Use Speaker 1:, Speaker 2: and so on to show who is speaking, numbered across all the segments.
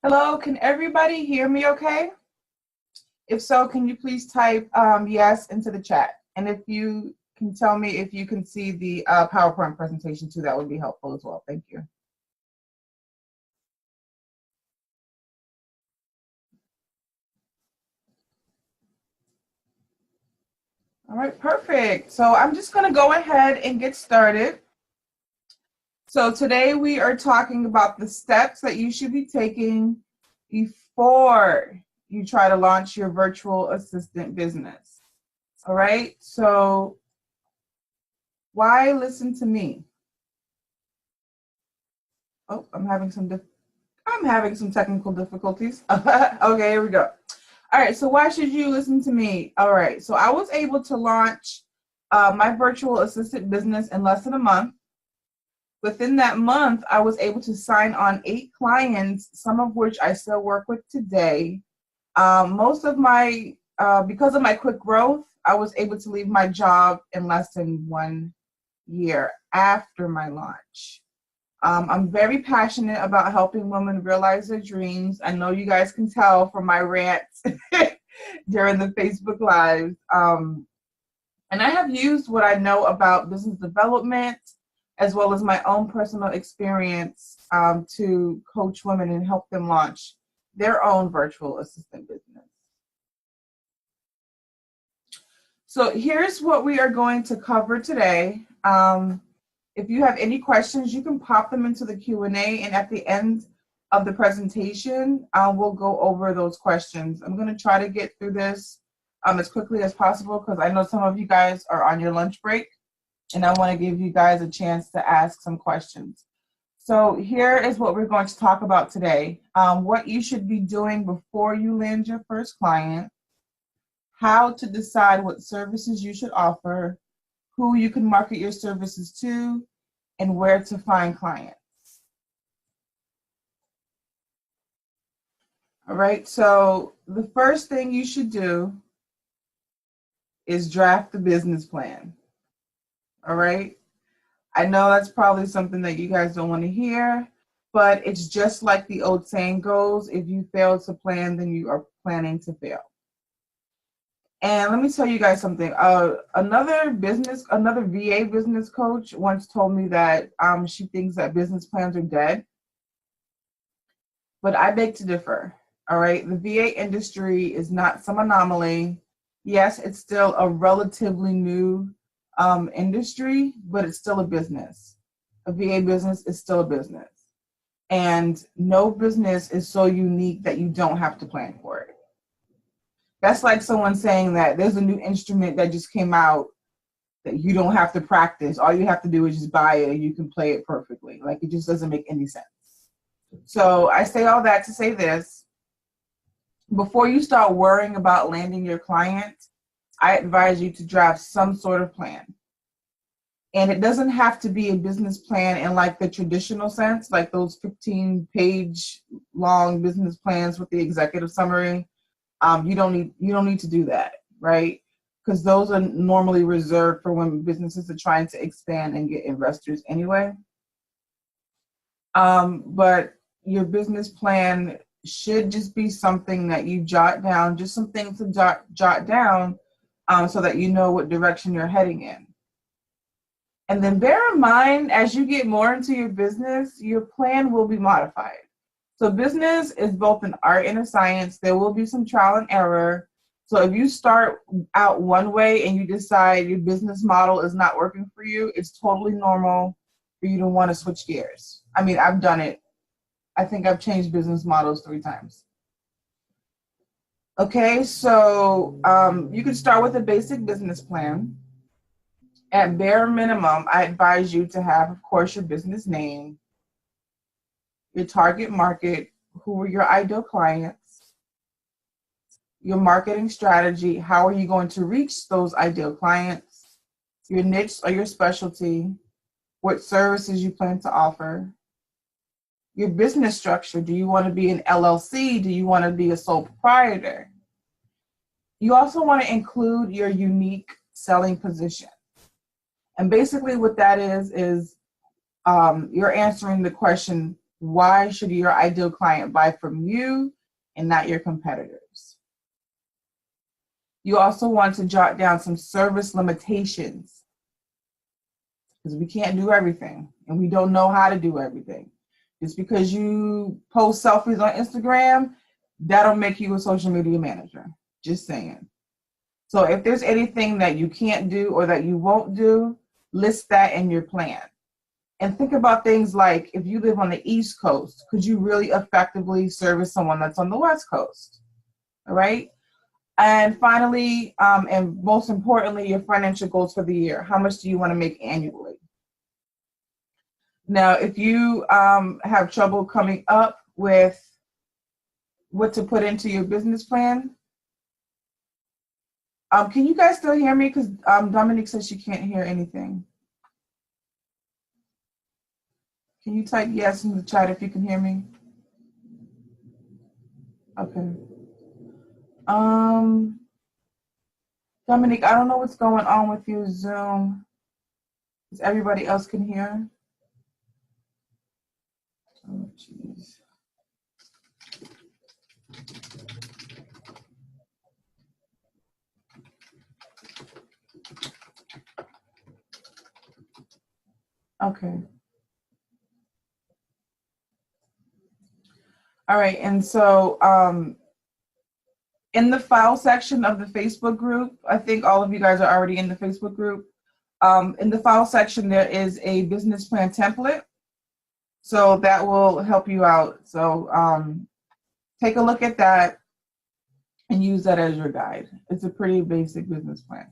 Speaker 1: Hello, can everybody hear me okay? If so, can you please type yes into the chat? And if you can tell me if you can see the PowerPoint presentation too, that would be helpful as well. Thank you. All right, perfect. So I'm just going to go ahead and get started. So today we are talking about the steps that you should be taking before you try to launch your virtual assistant business. All right, so why listen to me? Oh, I'm having some technical difficulties. Okay, here we go. All right, so why should you listen to me? All right, so I was able to launch my virtual assistant business in less than a month. Within that month, I was able to sign on 8 clients, some of which I still work with today. Most of my, because of my quick growth, I was able to leave my job in less than 1 year after my launch. I'm very passionate about helping women realize their dreams. I know you guys can tell from my rants during the Facebook Live. And I have used what I know about business development as well as my own personal experience to coach women and help them launch their own virtual assistant business. So here's what we are going to cover today. If you have any questions, you can pop them into the Q&A, and at the end of the presentation, we'll go over those questions. I'm going to try to get through this as quickly as possible because I know some of you guys are on your lunch break, and I want to give you guys a chance to ask some questions. So here is what we're going to talk about today. What you should be doing before you land your first client, how to decide what services you should offer, who you can market your services to, and where to find clients. All right, so the first thing you should do is draft the business plan. All right, I know that's probably something that you guys don't want to hear, but it's just like the old saying goes, if you fail to plan, then you are planning to fail. And let me tell you guys something. Another VA business coach once told me that she thinks that business plans are dead. But I beg to differ. All right. The VA industry is not some anomaly. Yes, it's still a relatively new industry, but it's still a business. A VA business is still a business. And no business is so unique that you don't have to plan for it. That's like someone saying that there's a new instrument that just came out that you don't have to practice. All you have to do is just buy it and you can play it perfectly. Like, it just doesn't make any sense. So I say all that to say this. Before you start worrying about landing your client, I advise you to draft some sort of plan. And it doesn't have to be a business plan in like the traditional sense, like those 15-page long business plans with the executive summary. You don't need to do that, right? Because those are normally reserved for when businesses are trying to expand and get investors anyway. But your business plan should just be something that you jot down, just some things to jot down so that you know what direction you're heading in. And then bear in mind, as you get more into your business, your plan will be modified. So business is both an art and a science. There will be some trial and error. So if you start out one way and you decide your business model is not working for you, it's totally normal for you to want to switch gears. I mean, I've done it. I think I've changed business models 3 times. Okay, so you can start with a basic business plan. At bare minimum, I advise you to have, of course, your business name, your target market, who are your ideal clients, your marketing strategy, how are you going to reach those ideal clients, your niche or your specialty, what services you plan to offer, your business structure. Do you want to be an LLC? Do you want to be a sole proprietor? You also want to include your unique selling position. And basically what that is you're answering the question, Why should your ideal client buy from you and not your competitors? You also want to jot down some service limitations, because we can't do everything and we don't know how to do everything. Just because you post selfies on Instagram, that'll make you a social media manager. Just saying. So if there's anything that you can't do or that you won't do, list that in your plan. And think about things like, if you live on the East Coast, could you really effectively service someone that's on the West Coast? All right. And finally, and most importantly, your financial goals for the year. How much do you want to make annually? Now, if you have trouble coming up with what to put into your business plan, can you guys still hear me? Because Dominique says she can't hear anything. Can you type yes in the chat if you can hear me? Okay. Dominique, I don't know what's going on with your Zoom. Does everybody else can hear? Oh, jeez. Okay. All right, and so in the file section of the Facebook group, I think all of you guys are already in the Facebook group. In the file section, there is a business plan template. So that will help you out. So take a look at that and use that as your guide. It's a pretty basic business plan.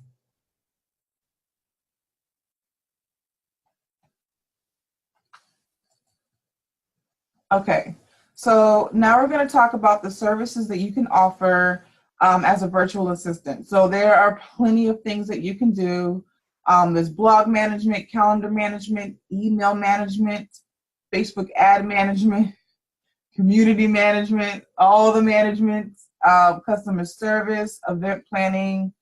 Speaker 1: Okay, so now we're going to talk about the services that you can offer as a virtual assistant. So there are plenty of things that you can do. There's blog management, calendar management, email management, Facebook ad management, community management, all the management, customer service, event planning,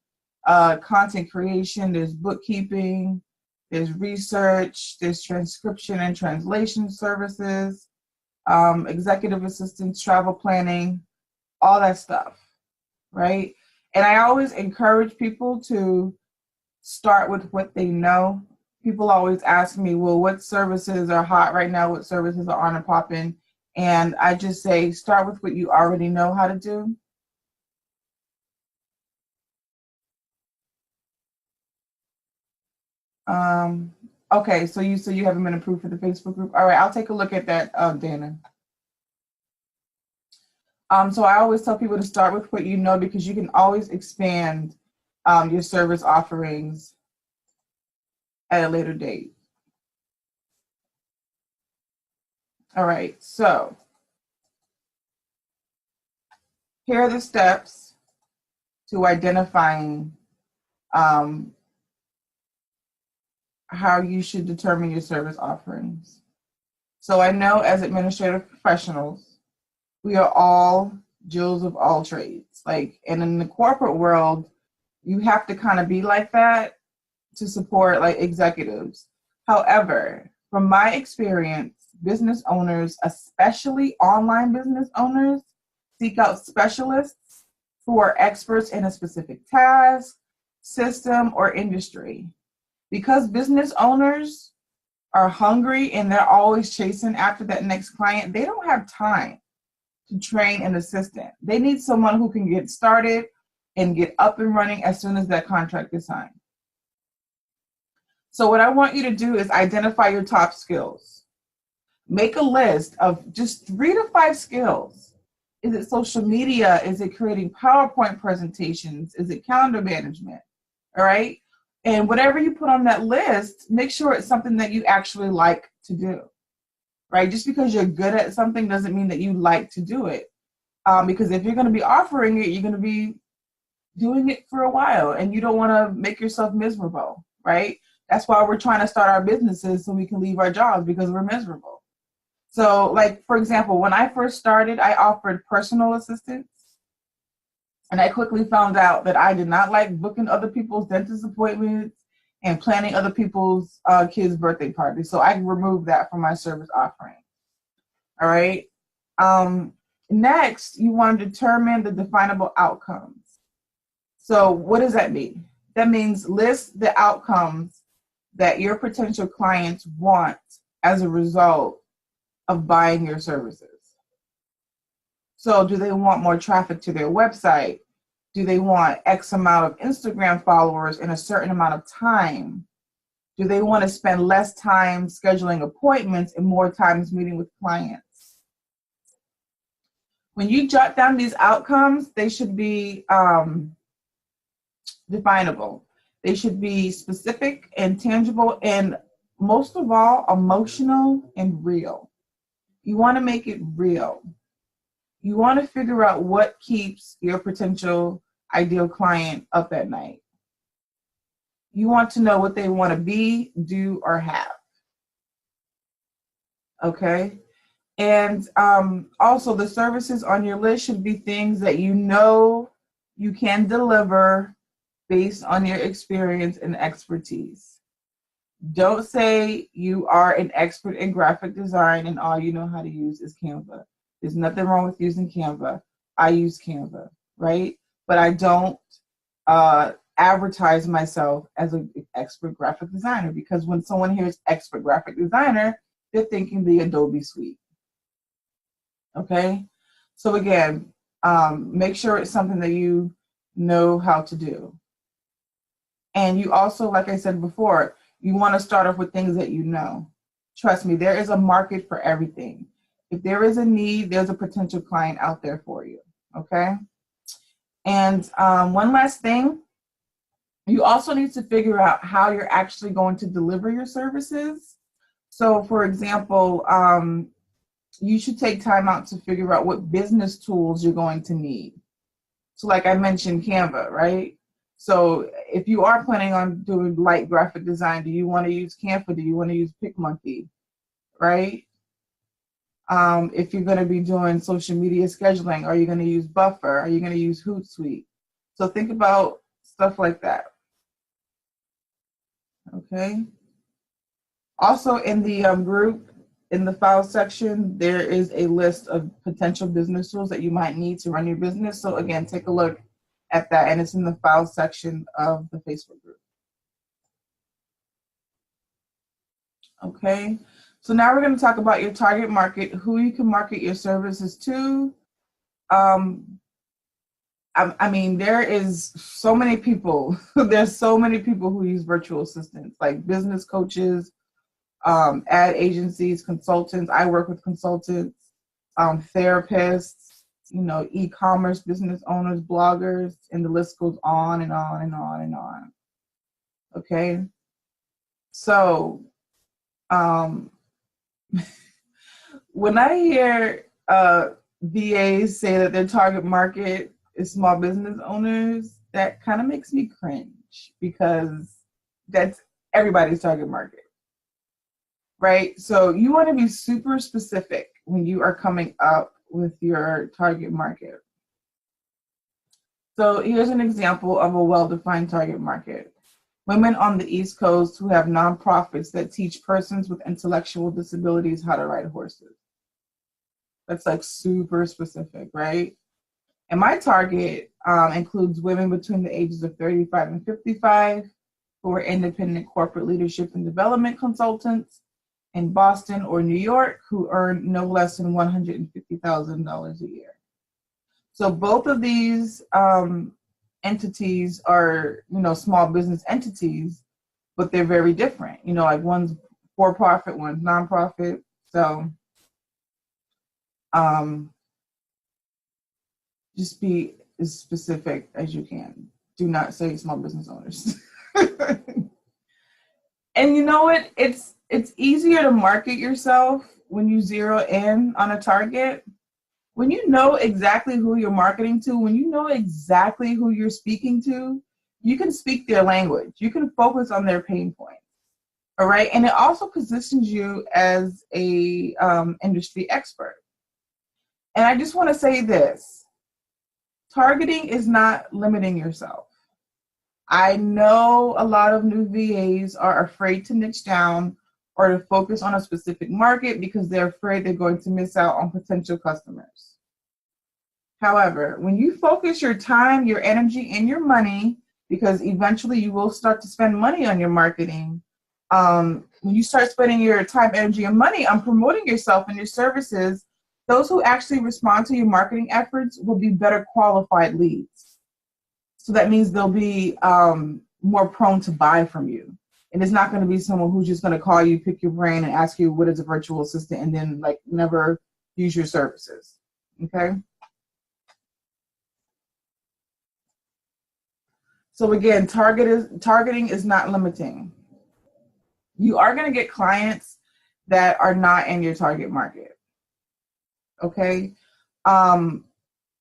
Speaker 1: content creation, there's bookkeeping, there's research, there's transcription and translation services, executive assistance, travel planning, all that stuff, right? And I always encourage people to start with what they know. People always ask me, well, what services are hot right now? What services are on and popping? And I just say, start with what you already know how to do. Okay, so you haven't been approved for the Facebook group. All right, I'll take a look at that, Dana. So I always tell people to start with what you know, because you can always expand your service offerings at a later date. All right, so here are the steps to identifying how you should determine your service offerings. So I know as administrative professionals, we are all Jills of all trades. Like, and in the corporate world, you have to kind of be like that to support like executives. However, from my experience, business owners, especially online business owners, seek out specialists who are experts in a specific task, system, or industry. Because business owners are hungry and they're always chasing after that next client, they don't have time to train an assistant. They need someone who can get started and get up and running as soon as that contract is signed. So what I want you to do is identify your top skills. Make a list of just 3 to 5 skills. Is it social media? Is it creating PowerPoint presentations? Is it calendar management? All right. And whatever you put on that list, make sure it's something that you actually like to do, right? Just because you're good at something doesn't mean that you like to do it. Because if you're going to be offering it, you're going to be doing it for a while, and you don't want to make yourself miserable, right? That's why we're trying to start our businesses, so we can leave our jobs, because we're miserable. So, like, for example, when I first started, I offered personal assistance. And I quickly found out that I did not like booking other people's dentist appointments and planning other people's kids' birthday parties. So I removed that from my service offering. All right. Next, you want to determine the definable outcomes. So what does that mean? That means list the outcomes that your potential clients want as a result of buying your services. So do they want more traffic to their website? Do they want X amount of Instagram followers in a certain amount of time? Do they want to spend less time scheduling appointments and more times meeting with clients? When you jot down these outcomes, they should be definable. They should be specific and tangible, and most of all, emotional and real. You want to make it real. You want to figure out what keeps your potential ideal client up at night. You want to know what they want to be, do, or have. Okay? And also, the services on your list should be things that you know you can deliver based on your experience and expertise. Don't say you are an expert in graphic design and all you know how to use is Canva. There's nothing wrong with using Canva. I use Canva, right? But I don't advertise myself as an expert graphic designer, because when someone hears expert graphic designer, they're thinking the Adobe suite. Okay? So again, make sure it's something that you know how to do. And you also, like I said before, you want to start off with things that you know. Trust me, there is a market for everything. If there is a need, there's a potential client out there for you, okay? And one last thing, you also need to figure out how you're actually going to deliver your services. So for example, you should take time out to figure out what business tools you're going to need. So like I mentioned, Canva, right? So if you are planning on doing light graphic design, do you want to use Canva? Do you want to use PicMonkey, right? If you're going to be doing social media scheduling, are you going to use Buffer? Are you going to use Hootsuite? So think about stuff like that. Okay. Also in the group, in the file section, there is a list of potential business tools that you might need to run your business. So again, take a look at that, and it's in the file section of the Facebook group. Okay, so now we're going to talk about your target market, who you can market your services to. I mean, there is so many people. There's so many people who use virtual assistants, like business coaches, ad agencies, consultants. I work with consultants, therapists, you know, e-commerce business owners, bloggers, and the list goes on and on and on and on. Okay, so when I hear VAs say that their target market is small business owners, that kind of makes me cringe, because that's everybody's target market, right? So you want to be super specific when you are coming up with your target market. So here's an example of a well-defined target market. Women on the East Coast who have nonprofits that teach persons with intellectual disabilities how to ride horses. That's like super specific, right? And my target includes women between the ages of 35 and 55 who are independent corporate leadership and development consultants in Boston or New York who earn no less than $150,000 a year. So both of these entities are, you know, small business entities, but they're very different. You know, like one's for-profit, one's nonprofit. So just be as specific as you can. Do not say small business owners. And you know what? It's easier to market yourself when you zero in on a target. When you know exactly who you're marketing to, when you know exactly who you're speaking to, you can speak their language. You can focus on their pain points. All right. And it also positions you as a industry expert. And I just want to say this. Targeting is not limiting yourself. I know a lot of new VAs are afraid to niche down or to focus on a specific market because they're afraid they're going to miss out on potential customers. However, when you focus your time, your energy, and your money, because eventually you will start to spend money on your marketing, when you start spending your time, energy, and money on promoting yourself and your services, those who actually respond to your marketing efforts will be better qualified leads. So that means they'll be more prone to buy from you. And it's not going to be someone who's just going to call you, pick your brain, and ask you what is a virtual assistant, and then like never use your services. Okay. So again, targeting is not limiting. You are going to get clients that are not in your target market. Okay. In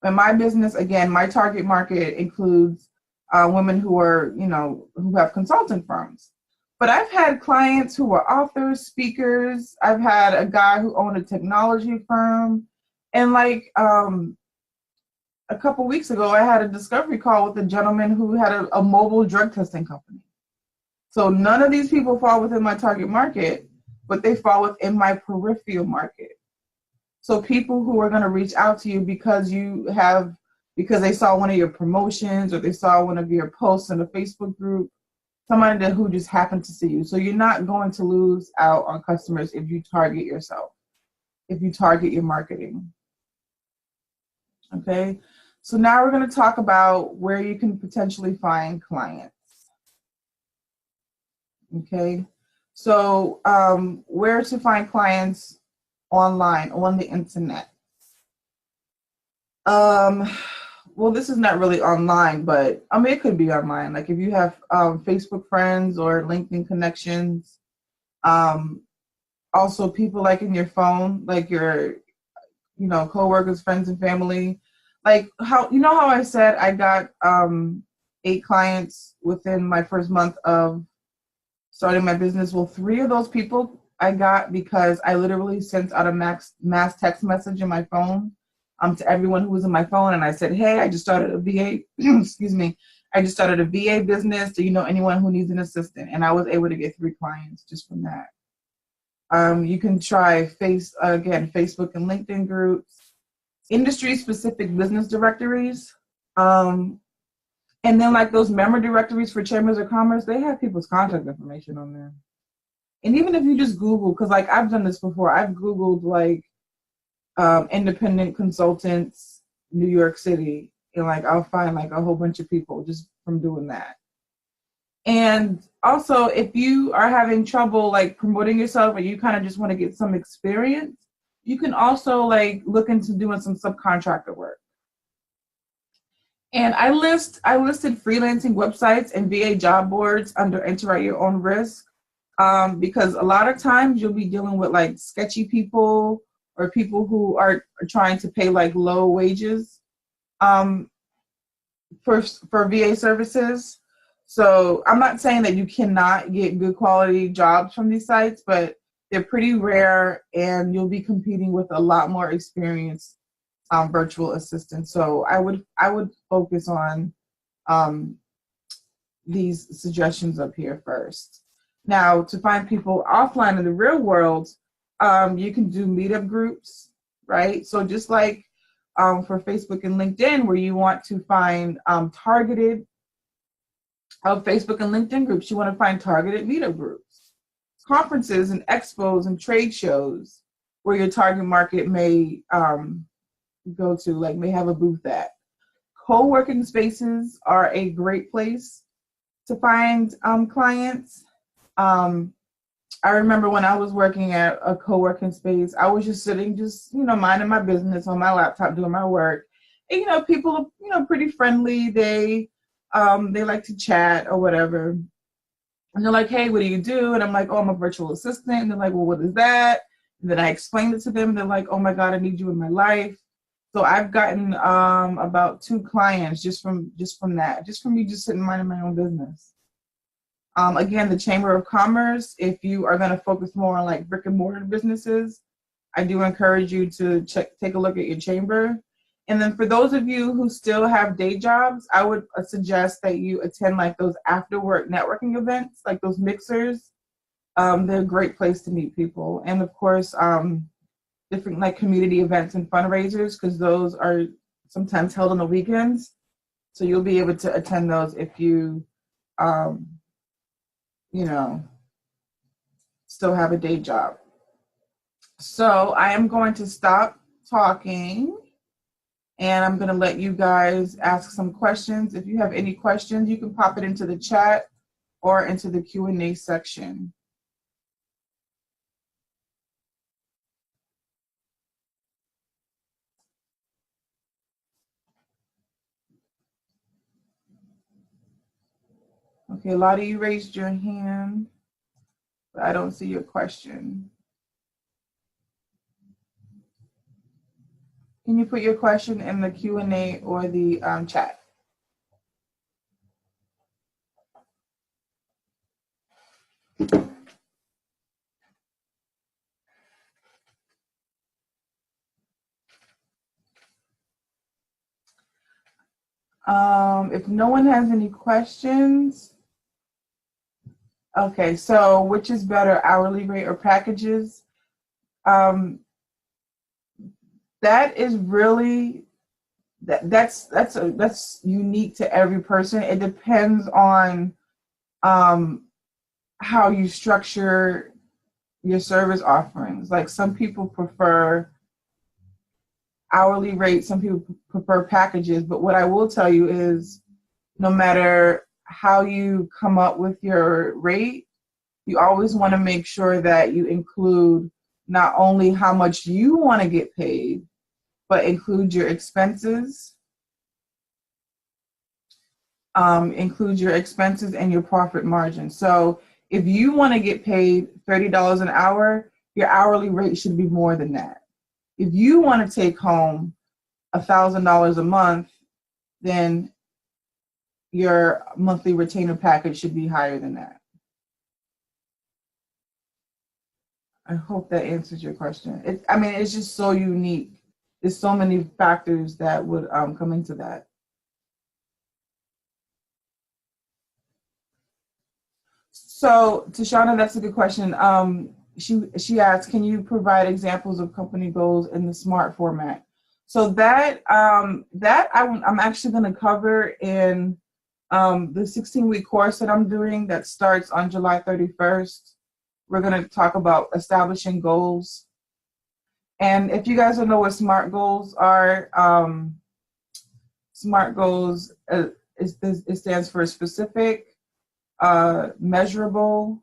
Speaker 1: my business, again, my target market includes women who are, who have consulting firms. But I've had clients who are authors, speakers. I've had a guy who owned a technology firm. And like a couple weeks ago, I had a discovery call with a gentleman who had a mobile drug testing company. So none of these people fall within my target market, but they fall within my peripheral market. So people who are going to reach out to you because they saw one of your promotions or they saw one of your posts in a Facebook group, somebody who just happened to see you. So you're not going to lose out on customers if you target yourself, if you target your marketing. Okay, so now we're going to talk about where you can potentially find clients. Okay, so where to find clients online, on the internet. Well, this is not really online, but it could be online. Like if you have Facebook friends or LinkedIn connections. Also people like in your phone, like your, coworkers, friends, and family. Like how I said I got 8 clients within my first month of starting my business. Well, 3 of those people I got because I literally sent out a mass text message in my phone to everyone who was in my phone, and I said, hey, I just started a VA, excuse me, I just started a VA business. Do you know anyone who needs an assistant? And I was able to get 3 clients just from that. You can try Facebook and LinkedIn groups, industry-specific business directories, and then like those member directories for chambers of commerce, they have people's contact information on there. And even if you just Google, because like I've done this before, I've Googled like independent consultants, New York City, and like I'll find like a whole bunch of people just from doing that. And also, if you are having trouble like promoting yourself, or you kind of just want to get some experience, you can also like look into doing some subcontractor work. And I listed freelancing websites and VA job boards under Enter at Your Own Risk, because a lot of times you'll be dealing with like sketchy people or people who are trying to pay like low wages for VA services. So I'm not saying that you cannot get good quality jobs from these sites, but they're pretty rare, and you'll be competing with a lot more experienced virtual assistants. So I would focus on these suggestions up here first. Now, to find people offline in the real world, you can do meetup groups, right? So just like for Facebook and LinkedIn, where you want to find targeted Facebook and LinkedIn groups, you want to find targeted meetup groups, conferences and expos and trade shows where your target market may go to, like may have a booth at. Co-working spaces are a great place to find clients. I remember when I was working at a co-working space, I was just sitting, minding my business on my laptop, doing my work. And, people, pretty friendly. They like to chat or whatever. And they're like, hey, what do you do? And I'm like, oh, I'm a virtual assistant. And they're like, well, what is that? And then I explained it to them. They're like, oh my God, I need you in my life. So I've gotten about 2 clients just from that, just from me just sitting minding my own business. Again, the Chamber of Commerce, if you are going to focus more on like brick and mortar businesses, I do encourage you to take a look at your chamber. And then for those of you who still have day jobs, I would suggest that you attend like those after work networking events, like those mixers. They're a great place to meet people. And of course, different like community events and fundraisers, because those are sometimes held on the weekends. So you'll be able to attend those if you, um, you know, still have a day job. So I am going to stop talking and I'm going to let you guys ask some questions. If you have any questions, you can pop it into the chat or into the Q&A section. Okay, Lottie, you raised your hand, but I don't see your question. Can you put your question in the Q&A or the chat? If no one has any questions, okay, so which is better, hourly rate or packages? That is really, that's unique to every person. It depends on how you structure your service offerings. Like some people prefer hourly rates, some people prefer packages, but what I will tell you is no matter how you come up with your rate, you always want to make sure that you include not only how much you want to get paid, but include your expenses, and your profit margin. So if you want to get paid $30 an hour, your hourly rate should be more than that. If you want to take home $1,000 a month, then your monthly retainer package should be higher than that. I hope that answers your question. It's just so unique. There's so many factors that would come into that. So, Tashana, that's a good question. She asked, can you provide examples of company goals in the SMART format? So that I'm actually going to cover in the 16-week course that I'm doing that starts on July 31st. We're going to talk about establishing goals. And if you guys don't know what SMART goals are, SMART goals, it stands for specific, measurable,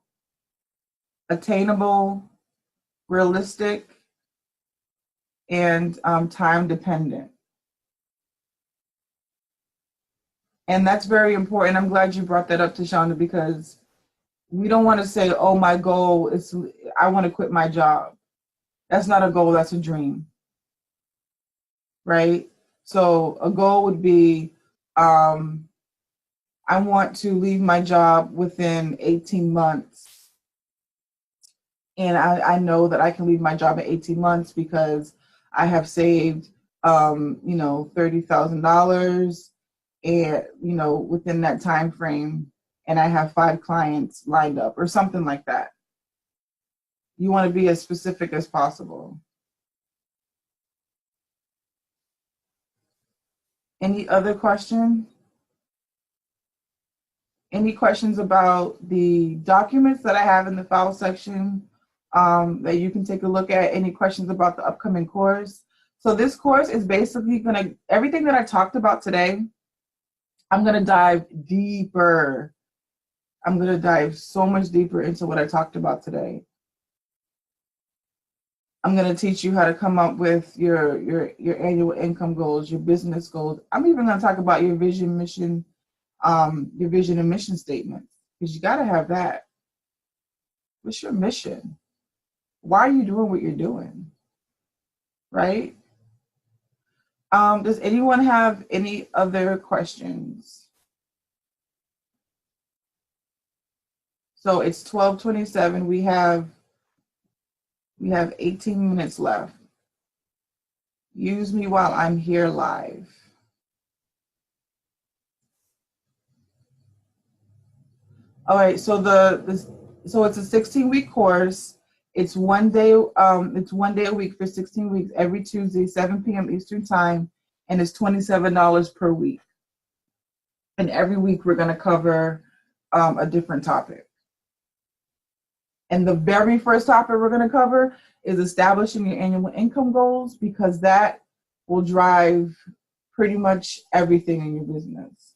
Speaker 1: attainable, realistic, and time dependent. And that's very important. I'm glad you brought that up, Tashonda, because we don't want to say, oh, my goal is I want to quit my job. That's not a goal, that's a dream. Right? So a goal would be, I want to leave my job within 18 months. And I know that I can leave my job in 18 months because I have saved, $30,000 and, within that time frame, and I have 5 clients lined up or something like that. You want to be as specific as possible. Any other questions? Any questions about the documents that I have in the file section that you can take a look at? Any questions about the upcoming course? So this course is basically everything that I talked about today, I'm going to dive deeper. I'm going to dive so much deeper into what I talked about today. I'm going to teach you how to come up with your annual income goals, your business goals. I'm even going to talk about your vision, mission, your vision and mission statements, because you got to have that. What's your mission? Why are you doing what you're doing? Right? Does anyone have any other questions? So it's 12:27. We have 18 minutes left. Use me while I'm here live. All right, so So it's a 16-week course. It's 1 day. It's 1 day a week for 16 weeks. Every Tuesday, 7 p.m. Eastern time, and it's $27 per week. And every week we're going to cover a different topic. And the very first topic we're going to cover is establishing your annual income goals, because that will drive pretty much everything in your business.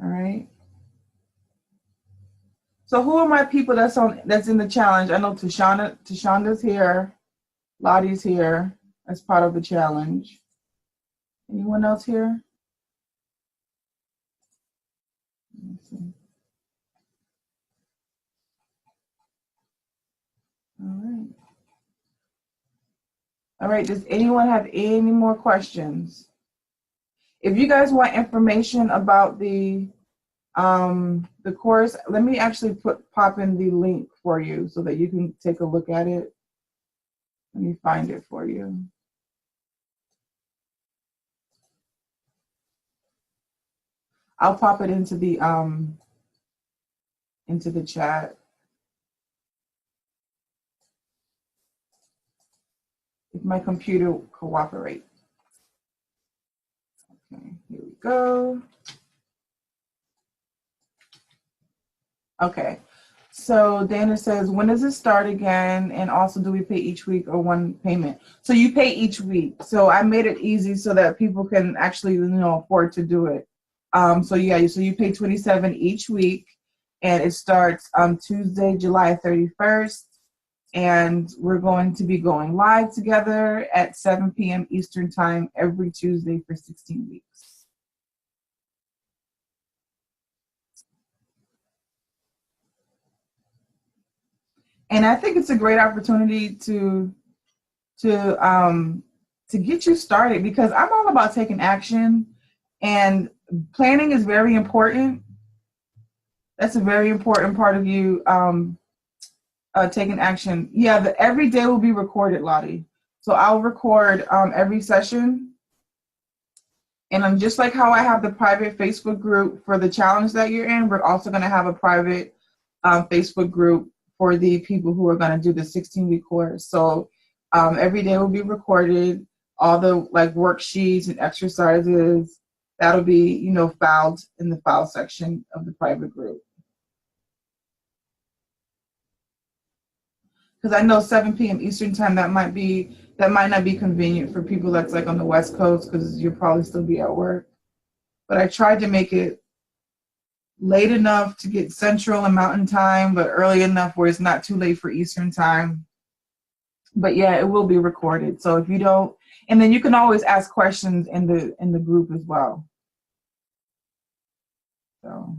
Speaker 1: All right. So who are my people that's in the challenge? I know Tashanda's here, Lottie's here as part of the challenge. Anyone else here? Let's see. All right. All right. Does anyone have any more questions? If you guys want information about the course, let me actually pop in the link for you so that you can take a look at it. Let me find it for you. I'll pop it into the chat. If my computer cooperates. Okay, here we go. Okay, so Dana says, when does it start again? And also, do we pay each week or one payment? So you pay each week. So I made it easy so that people can actually, afford to do it. So you pay $27 each week, and it starts Tuesday, July 31st. And we're going to be going live together at 7 p.m. Eastern time every Tuesday for 16 weeks. And I think it's a great opportunity to get you started, because I'm all about taking action, and planning is very important. That's a very important part of you taking action. Yeah, every day will be recorded, Lottie. So I'll record every session. And I'm just like how I have the private Facebook group for the challenge that you're in, we're also going to have a private Facebook group for the people who are going to do the 16-week course. So every day will be recorded, all the worksheets and exercises, that'll be, filed in the file section of the private group. Because I know 7 p.m. Eastern time, that might not be convenient for people that's on the West Coast, because you'll probably still be at work. But I tried to make it late enough to get Central and Mountain time, but early enough where it's not too late for Eastern time. But yeah, it will be recorded. So if you don't, and then you can always ask questions in the group as well. So,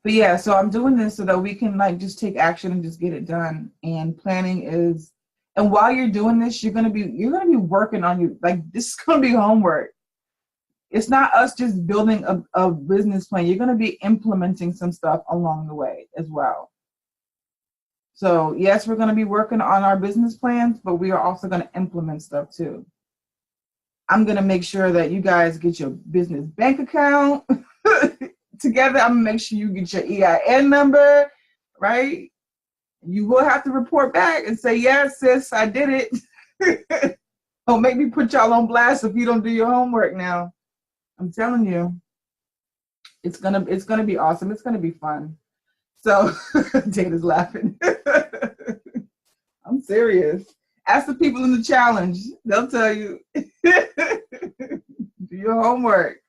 Speaker 1: but yeah, so I'm doing this so that we can just take action and just get it done. And planning is, and while you're doing this, you're gonna be working on you. This is gonna be homework. It's not us just building a business plan. You're gonna be implementing some stuff along the way as well. So yes, we're gonna be working on our business plans, but we are also gonna implement stuff too. I'm gonna make sure that you guys get your business bank account together. I'm gonna make sure you get your EIN number, right? You will have to report back and say, yes, sis, I did it. Don't make me put y'all on blast if you don't do your homework now. I'm telling you, it's gonna be awesome. It's gonna be fun. So Dana's laughing. I'm serious. Ask the people in the challenge. They'll tell you. Do your homework.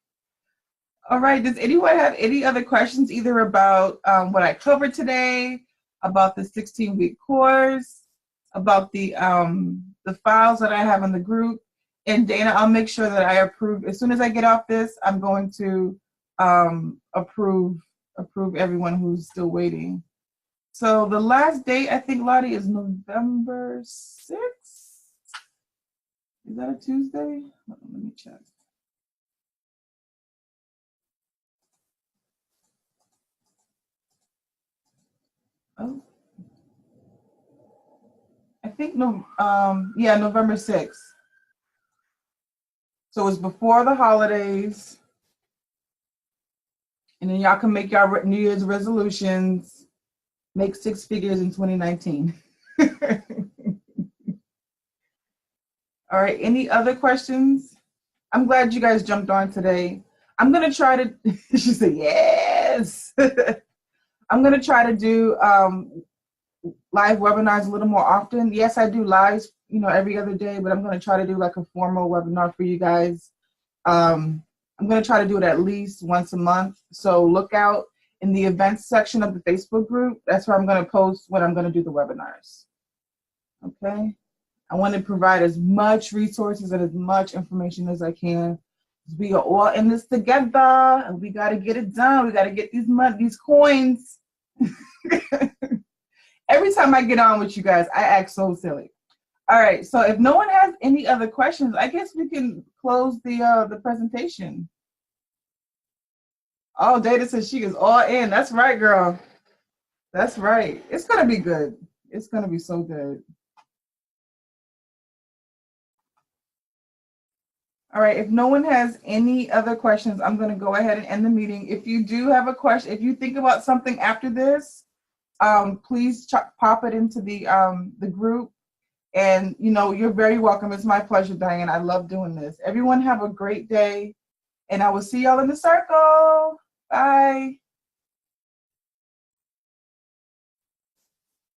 Speaker 1: All right. Does anyone have any other questions, either about what I covered today, about the 16-week course, about the files that I have in the group? And Dana, I'll make sure that I approve. As soon as I get off this, I'm going to approve everyone who's still waiting. So the last date, I think, Lottie, is November 6th. Is that a Tuesday? Let me check. Oh, I think November 6th. So it's before the holidays. And then y'all can make y'all New Year's resolutions, make 6 figures in 2019. All right, any other questions? I'm glad you guys jumped on today. I'm gonna try to, she said, yes. I'm gonna try to do live webinars a little more often. Yes, I do lives, every other day, but I'm gonna try to do like a formal webinar for you guys. I'm gonna try to do it at least once a month. So look out in the events section of the Facebook group. That's where I'm gonna post when I'm gonna do the webinars. Okay. I want to provide as much resources and as much information as I can. We are all in this together, and we got to get it done. We got to get these coins. Every time I get on with you guys, I act so silly. All right, so if no one has any other questions, I guess we can close the presentation. Oh, Data says she is all in. That's right, girl. That's right. It's gonna be good. It's gonna be so good. All right, if no one has any other questions, I'm going to go ahead and end the meeting. If you do have a question, if you think about something after this, please pop it into the group. And, you're very welcome. It's my pleasure, Diane. I love doing this. Everyone have a great day, and I will see y'all in the circle. Bye.